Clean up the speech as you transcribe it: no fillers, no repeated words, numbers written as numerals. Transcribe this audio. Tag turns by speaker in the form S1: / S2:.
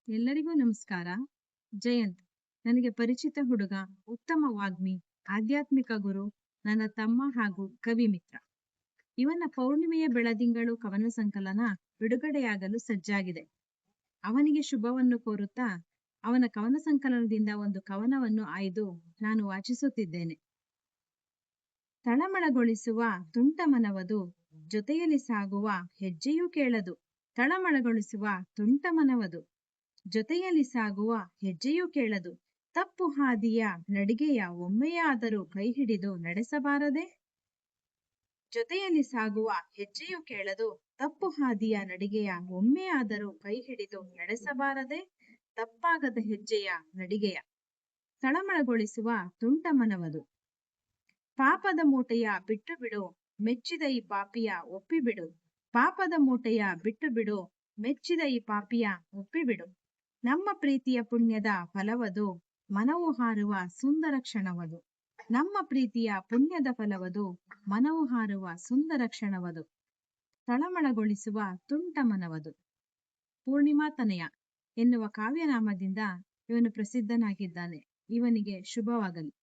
S1: ಎಲ್ಲರಿಗೂ ನಮಸ್ಕಾರ. ಜಯಂತ್ ನನಗೆ ಪರಿಚಿತ ಹುಡುಗ, ಉತ್ತಮ ವಾಗ್ಮಿ, ಆಧ್ಯಾತ್ಮಿಕ ಗುರು, ನನ್ನ ತಮ್ಮ ಹಾಗೂ ಕವಿ ಮಿತ್ರ. ಇವನ ಪೌರ್ಣಿಮೆಯ ಬೆಳದಿಂಗಳು ಕವನ ಸಂಕಲನ ಬಿಡುಗಡೆಯಾಗಲು ಸಜ್ಜಾಗಿದೆ. ಅವನಿಗೆ ಶುಭವನ್ನು ಕೋರುತ್ತಾ ಅವನ ಕವನ ಸಂಕಲನದಿಂದ ಒಂದು ಕವನವನ್ನು ಆಯ್ದು ನಾನು ವಾಚಿಸುತ್ತಿದ್ದೇನೆ. ತಳಮಳಗೊಳಿಸುವ ತುಂಟ ಮನವದು, ಜೊತೆಯಲ್ಲಿ ಸಾಗುವ ಹೆಜ್ಜೆಯೂ ಕೇಳದು. ತಳಮಳಗೊಳಿಸುವ ತುಂಟ ಮನವದು, ಜೊತೆಯಲ್ಲಿ ಸಾಗುವ ಹೆಜ್ಜೆಯೂ ಕೇಳದು. ತಪ್ಪು ಹಾದಿಯ ನಡಿಗೆಯ ಒಮ್ಮೆಯಾದರೂ ಕೈ ಹಿಡಿದು ನಡೆಸಬಾರದೆ. ಜೊತೆಯಲ್ಲಿ ಸಾಗುವ ಹೆಜ್ಜೆಯೂ ಕೇಳದು. ತಪ್ಪು ಹಾದಿಯ ನಡಿಗೆಯ ಒಮ್ಮೆಯಾದರೂ ಕೈ ಹಿಡಿದು ನಡೆಸಬಾರದೆ. ತಪ್ಪಾಗದ ಹೆಜ್ಜೆಯ ನಡಿಗೆಯ ತಳಮಳಗೊಳಿಸುವ ತುಂಟ ಮನವದು. ಪಾಪದ ಮೂಟೆಯ ಬಿಟ್ಟು ಬಿಡು, ಮೆಚ್ಚಿದ ಈ ಪಾಪಿಯ ಒಪ್ಪಿಬಿಡು. ಪಾಪದ ಮೂಟೆಯ ಬಿಟ್ಟು ಬಿಡು, ಮೆಚ್ಚಿದ ಈ ಪಾಪಿಯ ಒಪ್ಪಿಬಿಡು. ನಮ್ಮ ಪ್ರೀತಿಯ ಪುಣ್ಯದ ಫಲವದು, ಮನವು ಹಾರುವ ಸುಂದರ ಕ್ಷಣವದು. ನಮ್ಮ ಪ್ರೀತಿಯ ಪುಣ್ಯದ ಫಲವದು, ಮನವು ಹಾರುವ ಸುಂದರ ಕ್ಷಣವದು. ತಳಮಳಗೊಳಿಸುವ ತುಂಟ ಮನವದು. ಪೂರ್ಣಿಮಾ ತನಯ ಎನ್ನುವ ಕಾವ್ಯನಾಮದಿಂದ ಇವನು ಪ್ರಸಿದ್ಧನಾಗಿದ್ದಾನೆ. ಇವನಿಗೆ ಶುಭವಾಗಲಿ.